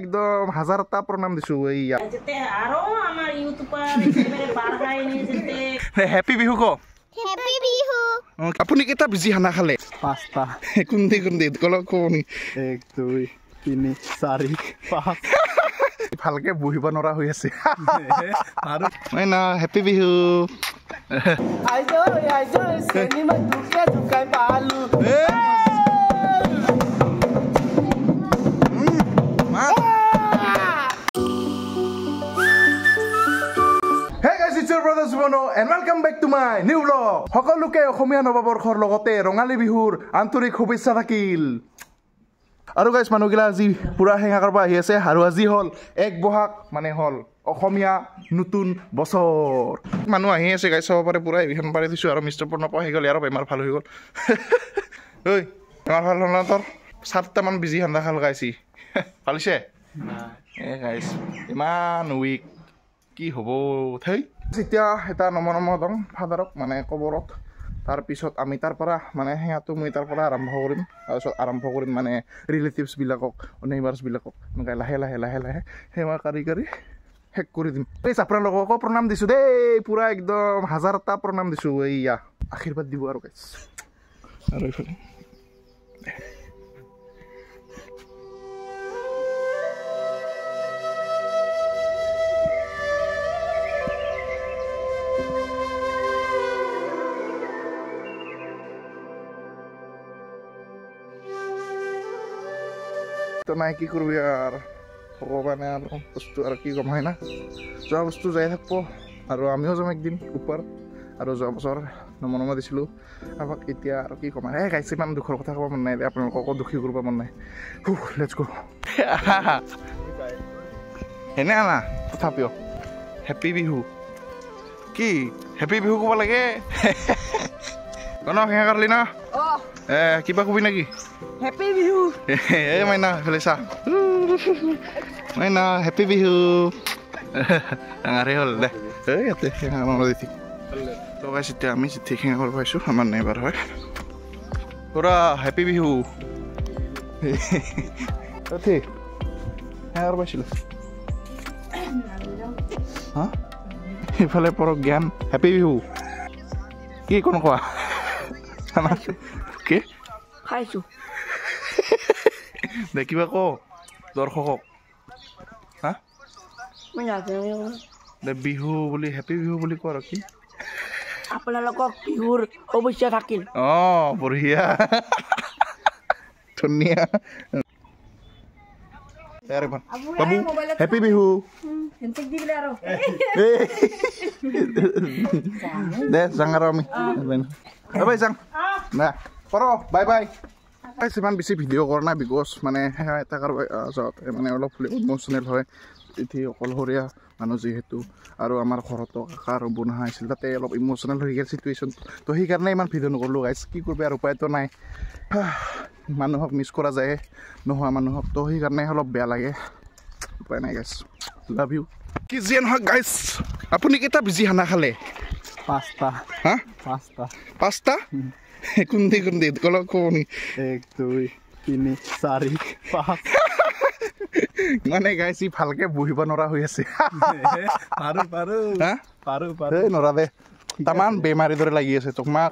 একদম হাজারটা প্রণাম দিছো এইয়া হ্যাপি বিহু কো হ্যাপি বিহু আপুনি কেইটা বিজি খানা খালে 5টা কোনদি কলক কোনি 1 2 3 4 5 ভালকে বহিব নৰা হৈ আছে আৰু না হ্যাপি বিহু আইজো সিনেমা দুকাই পালু Hey guys, it's your brother Subono and welcome back to my new vlog. সকলোকে অসমীয়া নৱবৰ্ষৰ লগতে ৰঙালী বিহুৰ আন্তৰিক শুভেচ্ছা থাকিল। আৰু গাইস মানুহগিলা আজি পুৰা হেঙা কৰিব আহি আছে আৰু আজি হল 1 বহাগ মানে হল অসমীয়া নতুন বছৰ। মানুহ আহি আছে গাইস সব পাৰে পুৰা ইভিখন পাৰি দিছো আৰু মিষ্টাৰ পৰ্ণ পাই গ'ল আৰু বেমাৰ ভাল হৈ গ'ল। ঐ বেমাৰ ভাল হ'ল না তোৰ 7টা মান বিজি হান্দা খাল গাইছি ভালিছে এ গাইস ইমান উইক কি হ'ব থৈ যেতিয়া এটা নম দং ফাদাৰক মানে কবৰত তাৰ পিছত আমি তাৰ পৰা মানে হেয়াটো মই তাৰ পৰা আৰম্ভ কৰিম তাৰপিছত আৰম্ভ কৰিম মানে ৰিলেটিভছ বিলাকক নেইবাৰ্ছ বিলাকক এনেকৈ লাহে লাহে সেৱা কাৰি শেষ কৰি দিম প্লিজ আপোনালোককো প্ৰণাম দিছোঁ দেই পুৰা একদম হাজাৰটা প্ৰণাম দিছোঁ এইয়া আশীৰ্বাদ দিব আৰু গাইছ আৰু এইফালে তো নাই কি কৰবি আৰ ভগবানে আৰ বস্তু আৰ কি কম হয় না যোৱা বস্তু যাই থাকব আৰু আমিও যাম একদিন ওপৰ আৰু যোৱা বছৰ নমা দিছিলোঁ আমাক এতিয়া আৰু কি কম এই গাইছে ইমান দুখৰ কথা ক'ব মন নাই আপোনালোককো দুখী কৰিব মন নাই লেটছ গো এনে আনা তথাপিও হেপী বিহু কি হেপী বিহু ক'ব লাগে সেয়া কৰলি না কিবা কবি নেকি হ্যাপি বিহু এই মাইনা এইফালে চা মাইনা হেপী বিহু ডাঙাৰে হ'ল দে এই ইয়াতে দিঠি লগাই এতিয়া আমি চিঠি খেঙা কৰিব পাইছোঁ আমাৰ নেইবাৰ হয় পুৰা হেপী বিহু ঠিক সেয়া পাইছিলোঁ হা এইফালে পৰক জ্ঞান হেপী বিহু কি কোনো কোৱা কি খাইছো দেখিবা ক দৰ্শকক হা মই নাজানো দে বিহু বুলি হেপী বিহু বুলি কোৱা আৰু কি আপোনালোকক বিহুৰ শুভেচ্ছা থাকিল বঢ়িয়া ধুনীয়া বাবু হেপী বিহু দে যাং আৰু আমি বাই যাং না কৰ বাই বাই ইমান বেছি ভিডিঅ' কৰা নাই বিকজ মানে সেয়া এটা কাৰোবাৰ মানে অলপ ইম'চনেল হয় তিথি অকলশৰীয়া মানুহ যিহেতু আৰু আমাৰ ঘৰতো কাকা আৰু বনোৱা আছিল তাতে অলপ ইম'চনেল হৈ গ'ল চিটুৱেশ্যন তো সেইকাৰণে ইমান ভিডিঅ' নকৰিলোঁ গাইছ কি কৰিব আৰু উপায়তো নাই মানুহক মিছ কৰা যায় নোহোৱা মানুহক তো সেইকাৰণে অলপ বেয়া লাগে উপায় নাই গাইছ লাভ ইউ কি যিয়ে নহয় গাইছ আপুনি কেইটা বিজি খানা খালে 5টা হা 5টা কোনদি কলক কোনি 1 2 3 4 5 মানে গাইছি ভালকে বহিব নৰা হৈ আছে পাৰো নৰা দে তামান বেমাৰী দৰে লাগি আছে তোক মা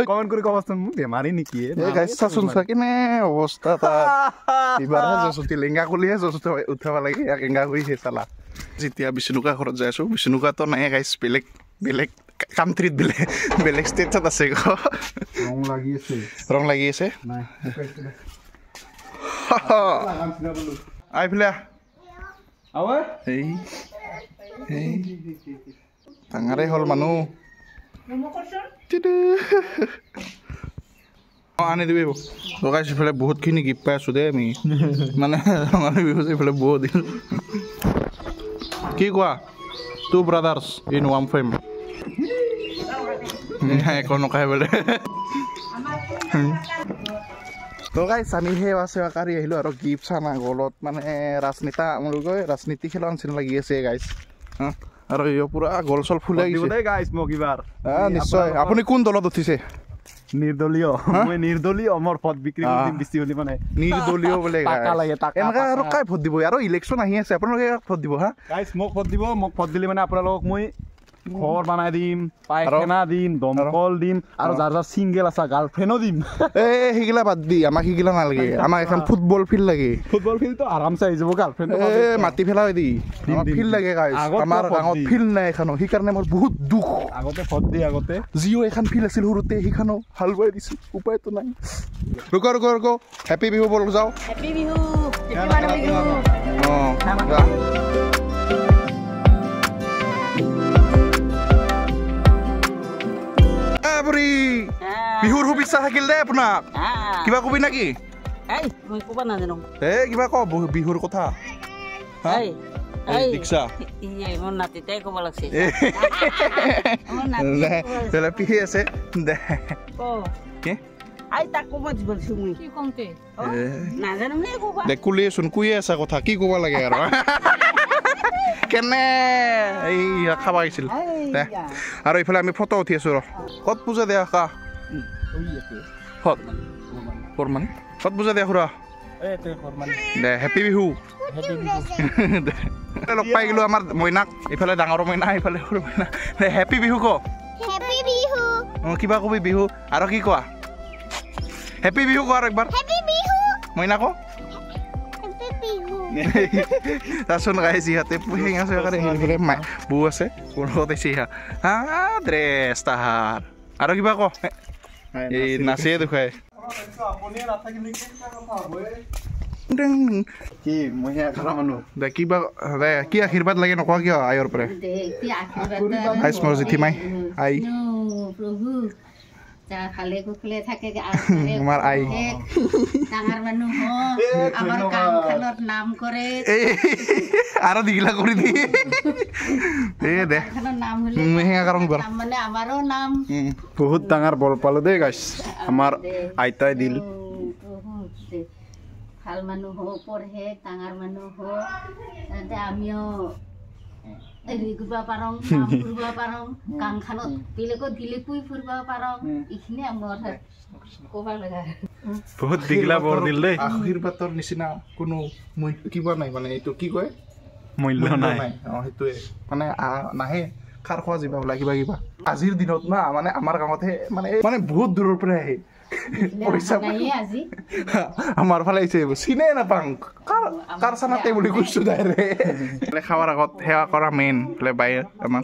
কমেন্ট কৰি কবচোন বেমাৰী নেকি এই গাইছ চাচোন চা কেনে অৱস্থা তাৰ ইবাৰহে জচতি লেংগা কলিহে জচতি উঠাব লাগে এংগা কৰিছে চালা যেতিয়া বিষ্ণুকা ঘৰত যাই আছো বিষ্ণুকাতো নাই গাইছ বেলেগ কাণ্ট্ৰিত বেলেগ ষ্টেটত আছে ৰং লাগি আছে আইফালে ডাঙাৰে হ'ল মানুহ আনি দিবি লগাইছো ইফালে বহুতখিনি গিফ্ট পাই আছো দেই আমি মানে ৰঙালী বিহু ইফালে বহুত দিন কি কোৱা 2 brothers in one frame একো নকয় বোলে তো গাইছ আমি সেৱা চেৱা কৰি আহিলোঁ আৰু গিফ্ট চানা গলত মানে ৰাজনীতি খেলা নিচিনা লাগি আছে গাইছ আৰু পুৰা গল চল ফুলাই গৈছে গাইছ মোক এবাৰ নিশ্চয় আপুনি কোন দলত উঠিছে নিৰ্দলীয় মই নিৰ্দলীয় মোৰ ভোট বিক্ৰী কৰি দিম বেছি হলি মানে নিৰ্দলীয় বোলে টাকা লাগে টাকা এনেকা আৰু কাই ভোট দিব আৰু ইলেকশ্যন আহি আছে আপোনালোকে কাক ভোট দিব হা গাইছ মোক ভোট দিব মোক ভোট দিলে মানে আপোনালোকক মই ঘৰ বনাই দিম পায়খানা দিম দমকল দিম আৰু যাৰ যাৰ চিংগল আছে গাৰ্লফ্ৰেণ্ডো দিম সেইগিলা বাদ দি আমাক সেইগিলা নালাগে আমাক এখন ফুটবল ফিল্ড লাগে ফুটবল ফিল্ডটো আৰামছে আহি যাব গাৰ্লফ্ৰেণ্ড মাটি ফেলা দি ফিল্ড লাগে আমাৰ গাঁৱত ফিল্ড নাই এখনো সেইকাৰণে মোৰ বহুত দুখ আগতে ভোট দি আগতে জিঅ' এখন ফিল্ড আছিল সৰুতে সেইখনো হালুৱাই দিছিল উপায়তো নাই ৰুক হেপী বিহু বল যাওঁ হেপী বিহু হেপী মানুহ বিহু অঁ বিহুৰ শুভেচ্ছা থাকিল দেই আপোনাক কিবা কবি নেকি মই ক'ব নাজানো কিবা ক বিহুৰ কথা দীক্ষা মোৰ নাতিতে ক'ব লাগছে পিহি আছে দে আই তাক ক'ব দিবলছো মই কি কমতে নাজানো নে ক'ব দে কুলিয়েচোন কুইয়ে আছে কথা কি ক'ব লাগে আৰু কেনে এই খাব আহিছিল দে আৰু এইফালে আমি ফটো উঠি আছো ৰ ক'ত পূজা দিয়া কা ক'ত বৰমান ক'ত পূজা দিয়া খুৰা দে হেপী বিহু লগ পাই গ'লো আমাৰ মইনাক এইফালে ডাঙৰ মইনা এইফালে সৰু মইনা দে হেপী বিহু ক অঁ কিবা কবি বিহু আৰু কি কোৱা হেপী বিহু ক আৰু একবাৰ মইনা ক তাৰচোন গাইছ ইহঁতে পুহেং আছে সেইফালে বৌ আছে মোৰ লগত আহিছে ইহা হা ড্ৰেছ তাহাৰ আৰু কিবা ক এই নাচিয়ে দেখুৱাই দে কিবা দে কি আশীৰ্বাদ লাগে নকোৱা কিয় আইৰ পৰা আইচ মোৰ জেঠিমাই আই খালে কুকলে থাকে আমাৰ আই ডাঙৰ মানুহ আমাৰ কাম খালত নাম কৰে আৰু দিগলা কৰি দি দে নাম হলে মানে আমাৰো নাম বহুত ডাঙৰ বল পালো দেই গাইছ আমাৰ আইতাই দিল ভাল মানুহ পঢ়ে ডাঙৰ মানুহ আমিও ঘূৰিব পাৰোঁ নাম ফুৰিব পাৰোঁ কাম খানত বেলেগত দিলে কুই ফুৰিব পাৰোঁ এইখিনি আমাৰ ক'ব লগা বহুত দিগলা বৰ দিল দেই আশীৰ্বাদৰ নিচিনা কোনো কিবা নাই মানে এইটো কি কয় মূল্য নাই সেইটোৱে মানে নাহে খাৰ খোৱা যিবা বোলা কিবা কিবা আজিৰ দিনত না মানে আমাৰ গাঁৱতহে মানে বহুত দূৰৰ পৰা আহে পইচা আমাৰ ফালে আহিছে চিনে নাপাওঁ কাৰ চানাতে বুলি কৈছো ডাইৰেক্ট খাৱাৰ আগত সেৱা কৰা মেইন বোলে বাই আমাৰ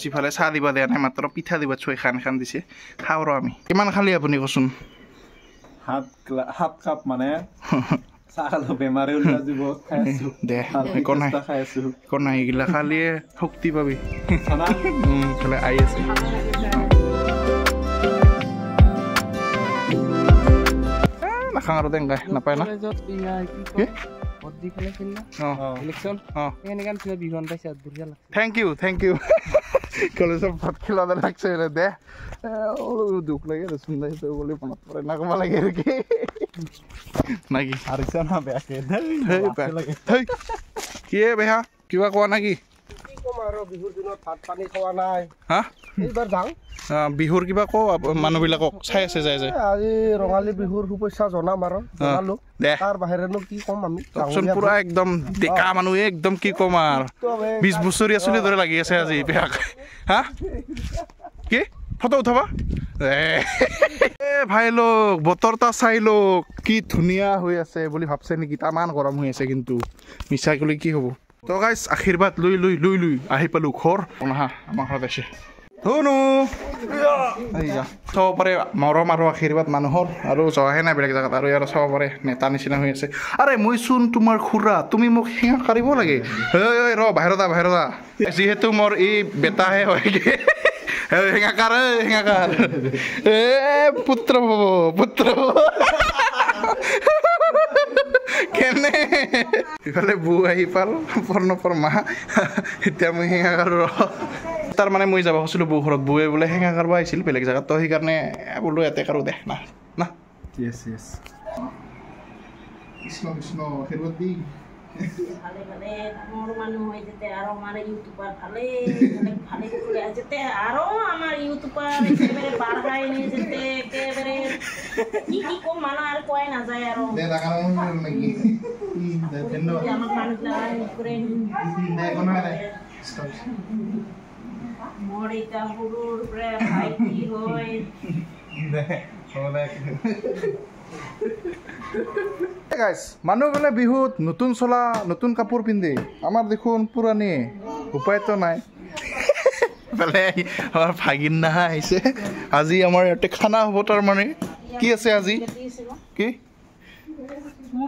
সিফালে চাহ দিবা দিয়া নাই মাত্ৰ পিঠা দিবা 6 খান দিছে খাওঁ ৰ আমি কিমান খালি আপুনি কচোন 7 কাপ মানে চাহ খালো বেমাৰে ওলাই যাব খাই আছো দে একো নাই এইগিলা খালিয়ে শক্তি পাবি খালে আহি আছে নাখাওঁ আৰু দেন গাই নাপায় না থেংক ইউ কলেজত ভাত খেলা লাগছে দে দুখ লাগে দেচোন দে বুলি মনত পৰে না ক'ব লাগে আৰু কি নাকি কি বেহা কিবা কোৱা নাকি বিহুৰ কিবা ক মানুহবিলাকক চাই আছে যায় যায় আজি ৰঙালী বিহুৰ শুভেচ্ছা জনাম আৰু জনালো তাৰ বাহিৰেনো কি ক'ম আমি পুৰা একদম ডেকা মানুহ একদম কি ক'ম আৰু 20 বছৰীয়া চলিৰ দৰে লাগি আছে আজি বেয়াক হা কি ফটো উঠাবা ভাই লোক বতৰটা চাই লোক কি ধুনীয়া হৈ আছে বুলি ভাবছে নেকি তামান গৰম হৈ আছে কিন্তু মিছা ক'লে কি হ'ব তো গাইছ আশীৰ্বাদ লৈ আহি পালো ঘৰ হা আমাৰ ঘৰত আছে ধুনু চাব পাৰে মৰম আৰু আশীৰ্বাদ মানুহৰ আৰু যোৱাহে নাই বেলেগ জেগাত আৰু ইয়াৰ চাব পাৰে নেতা নিচিনা হৈ আছে আৰে মই চোন তোমাৰ খুৰা তুমি মোক সেৱা কাঢ়িব লাগে ৰ বাহিৰত যিহেতু মোৰ এই বেটাহে হয়গে হেঙাকাৰ পুত্ৰ কেনে ইফালে বৌ আহি পাল পৰ্ণপৰ মা এতিয়া মই সেঙা কাৰো তাৰ মানে মই যাব খুজিছিলোঁ বৌ ঘৰত বৌয়ে বোলে সেঙা কাৰব আহিছিল বেলেগ জেগাত তো সেইকাৰণে বোলো ইয়াতে কাৰো দে না কৃষ্ণ আশীৰ্বাদ দি ভালে ভালে ডাঙৰ মানুহ হৈ যেতে আৰু আমাৰ ইউটিউবাৰ ভালে ভালে কৰি যেতে আৰু আমাৰ ইউটিউবাৰ একেবাৰে বাঢ়াই নি যেতে একেবাৰে কি কম মানুহ আৰু কোৱাই নাযায় আৰু আমাৰ মানুহ কৰে মোৰ এতিয়া সৰুৰ পৰা ভাইটি হয় গাইস মানুহ গলে বিহুত নতুন চলা নতুন কাপোৰ পিন্ধে আমাৰ দেখোন পুৰাণী উপায়তো নাই বেলে আমাৰ ভাগিন না আহিছে আজি আমাৰ ইয়াতে খানা হ'ব তাৰ মানে কি আছে আজি কি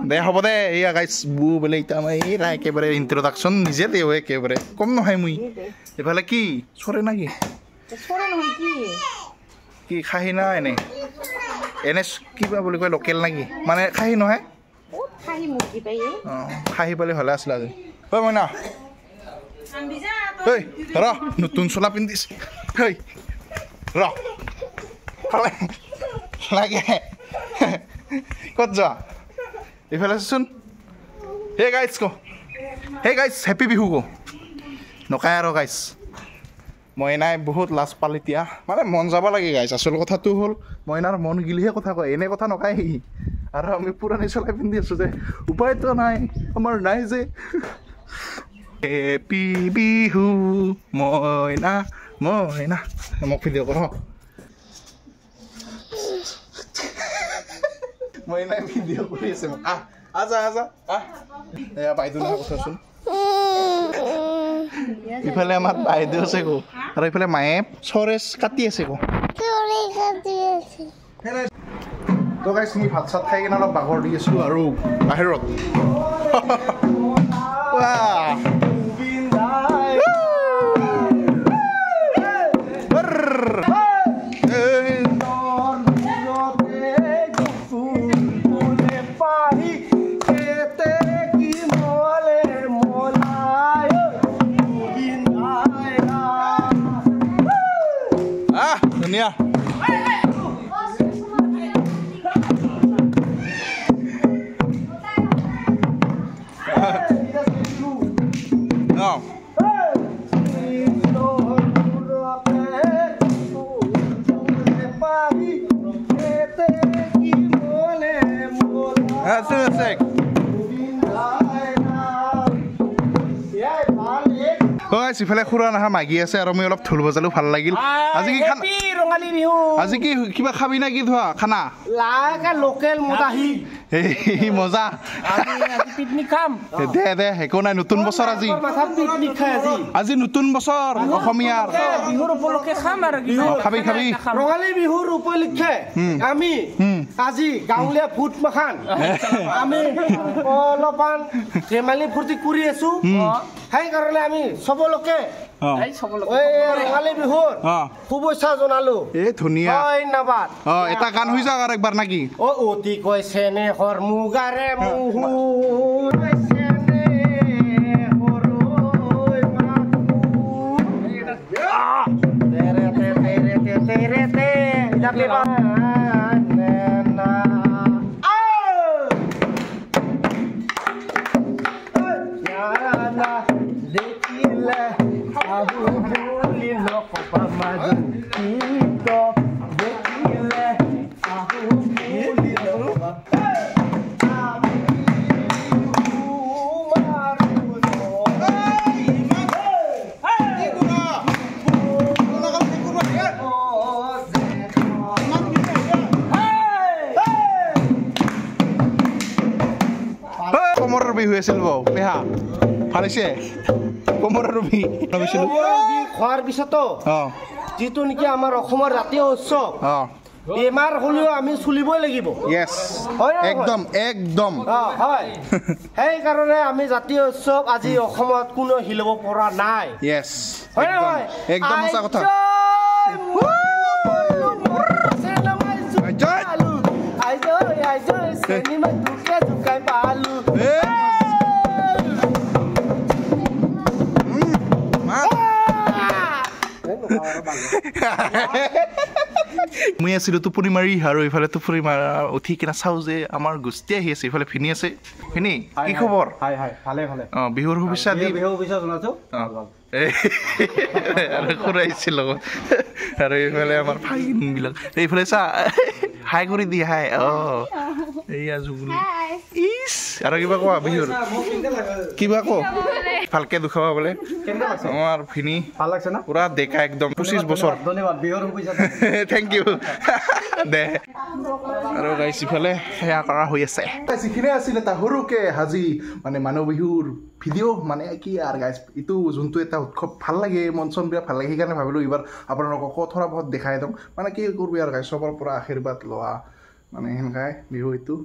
দে হ'ব দে এয়া গাইস বু বেলে ইতা মই এৰা একেবাৰে ইন্ট্ৰোডাকচন নিজে দেও একেবাৰে কম নহয় মুই এফালে কি চৰে নাকি চৰে নহয় কি খাহি না এনে কিবা বুলি কয় লোকেল নাকি মানে খাহি নহয় খাহি মুৰ্গী পাই খাহি পালে ভালে আছিল আজি ঐ মইনা ঐ ৰ নতুন চোলা পিন্ধিছ ঐ ৰ লাগে ক'ত যোৱা এইফালে চোন হে গাইছ ক হে গাইছ হেপী বিহু ক নকাই আৰু গাইছ মইনাই বহুত লাজ পালে এতিয়া মানে মন যাব লাগে গাইছ আচল কথাটো হ'ল মইনাৰ মন গিলিহে কথা কয় এনে কথা নকাই আৰু আমি পুৰণি চলাই পিন্ধি আছোঁ যে উপায়তো নাই আমাৰ নাই যে হেপী বিহু মইনা মইনা মোক ভিডিঅ' কৰ মইনাই ভিডিঅ' কৰি আছে মোক আজা এয়া বাইদেউ নহয় কথাচোন ইফালে আমাৰ বাইদেউ আছে গো আৰু ইফালে মায়ে চৰেচ কাটি আছে গো তো গাইছ আমি ভাত চাত খাই কিনে অলপ বাগৰ দি আছোঁ আৰু বাহিৰত ধুনীয়া ইফালে খুৰা নাহা মাগি আছে আৰু মই অলপ ঢোল বজালো ভাল লাগিল আজি কি ৰঙালী বিহু আজি কি কিবা খাবি না কি ধোৱা খানা লোকেল মজাহি মজা পিকনিক খাম দে দে একো নাই নতুন বছৰ আজি আজি নতুন বছৰ অসমীয়াৰ বিহুৰ উপলক্ষে খাম আৰু খাবি খাবি ৰঙালী বিহুৰ উপলক্ষে আমি আজি গাঁৱলীয়া ফুট মাখান আমি অলপমান ধেমালি ফূৰ্তি কৰি আছো সেইকাৰণে আমি চবলোকে ৰঙালী বিহুৰ শুভেচ্ছা জনালো এই ধুনীয়া ধন্যবাদ এটা গান হৈ যাওক আৰু একবাৰ নাকি অতি কৈছে নে হৰ মুগাৰে মুহু কোমৰৰ বিহু আছিল পেহা ভাল হৈছে কোমৰৰ বিহু খোৱাৰ পিছতো যিটো নেকি আমাৰ অসমৰ জাতীয় উৎসৱ বেমাৰ হ'লেও আমি চলিবই লাগিব একদম একদম হয় সেইকাৰণে আমি জাতীয় উৎসৱ আজি অসমত কোনো হিলাব পৰা নাই একদম সঁচা কথা মই আছিলোঁ টোপনি মাৰি আৰু এইফালে টোপনি মাৰা উঠি কিনে চাওঁ যে আমাৰ গোষ্ঠী আহি আছে এইফালে ভিনি আছে ভিনি কি খবৰ অঁ বিহুৰ শুভেচ্ছা দি আৰু খুৰাইছিল লগত আৰু এইফালে আমাৰ ভাগিনবিলাক এইফালে চা হাই কৰি দি হাই অঁ এইয়া জুগুলি ইছ আৰু কিবা কোৱা বিহুৰ কিবা কওঁ ভালকে দুখাবা বোলে আমাৰ ভিনি ভাল লাগছে না পুৰা ডেকা একদম 25 বছৰ ধন্যবাদ বিহুৰ শুভেচ্ছা থেংক ইউ দে আৰু গাইছ ইফালে সেয়া কৰা হৈ আছে যিখিনি আছিল এটা সৰুকে সাজি মানে মানুহ বিহুৰ ভিডিঅ' মানে কি আৰু গাইছ এইটো যোনটো এটা উৎসৱ ভাল লাগে মন চন বিৰাট ভাল লাগে সেইকাৰণে ভাবিলোঁ এইবাৰ আপোনালোকক থৰা বহুত দেখাই দিওঁ মানে কি কৰবি আৰু গাইছ চবৰ পৰা আশীৰ্বাদ লোৱা মানে সেনেকাই বিহু এইটো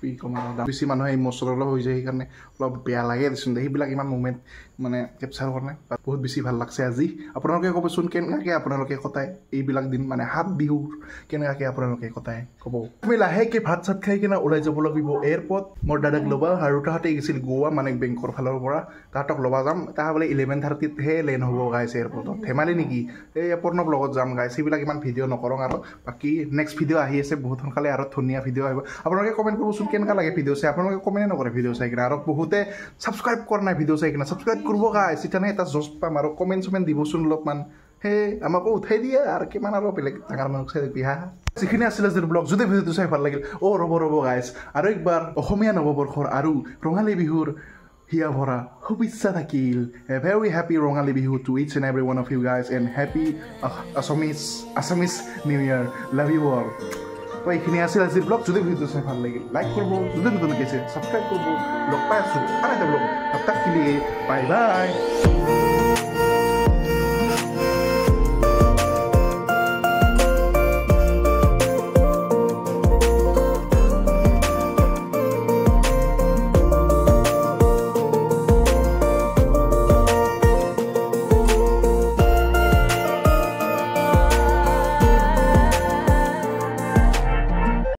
কি ক'ম আৰু বেছি মানুহে ইম'চনেল হৈ যায় সেইকাৰণে অলপ বেয়া লাগে দেচোন সেইবিলাক ইমান মুমেণ্ট মানে কেপচাৰ কৰা নাই বহুত বেছি ভাল লাগছে আজি আপোনালোকে ক'বচোন কেনেকৈ আপোনালোকে কটাই এইবিলাক দিন মানে হাত বিহুৰ কেনেকৈ আপোনালোকে কটাই ক'ব আমি লাহেকৈ ভাত চাত খাই কিনে ওলাই যাব লাগিব এয়াৰপৰ্ট মোৰ দাদাক ল'বা আৰু তাহাঁতে গৈছিল গোৱা মানে বেংকৰ ফালৰ পৰা তাহাঁতক ল'বা যাম তাহাঁ বোলে 11:30হে লেণ্ড হ'ব গাইছে এয়াৰপৰ্টত ধেমালি নেকি এই প্ৰণৱ লগত যাম গাইছে সেইবিলাক ইমান ভিডিঅ' নকৰোঁ আৰু বাকী নেক্সট ভিডিঅ' আহি আছে বহুত সোনকালে আৰু ধুনীয়া ভিডিঅ' আহিব আপোনালোকে কমেণ্ট কৰিবচোন কেনেকুৱা লাগে ভিডিঅ' চাই আপোনালোকে কমেণ্টে নকৰে ভিডিঅ' চাই কিনে আৰু বহুতে ছাবস্ক্ৰাইব কৰা নাই ভিডিঅ' চাই কিনে ছাবস্ক্ৰাইব কৰিব গাইছ তেতিয়ানে এটা জজ পাম আৰু কমেণ্ট চমেণ্ট দিবচোন অলপমান সেই আমাকো উঠাই দিয়ে আৰু কিমান আৰু বেলেগ ডাঙৰ মানুহক চাই বিহা যিখিনি আছিলে যে ব্লগ যদি ভিডিঅ'টো চাই ভাল লাগিল অ' ৰ'ব গাইছ আৰু একবাৰ অসমীয়া নৱবৰ্ষৰ আৰু ৰঙালী বিহুৰ হিয়া ভৰা শুভেচ্ছা থাকিল a very happy Rongali Bihu to each and every one of you guys and happy Assamese new year love you all তো এইখিনি আছিল আজিৰ ব্লগ যদি ভিডিঅ'টো চাই ভাল লাগিল লাইক কৰিব যদি নতুন কৈছে ছাবস্ক্ৰাইব কৰিব লগ পাই আছোঁ আৰু এটা ব্লগ তাক বাই বাই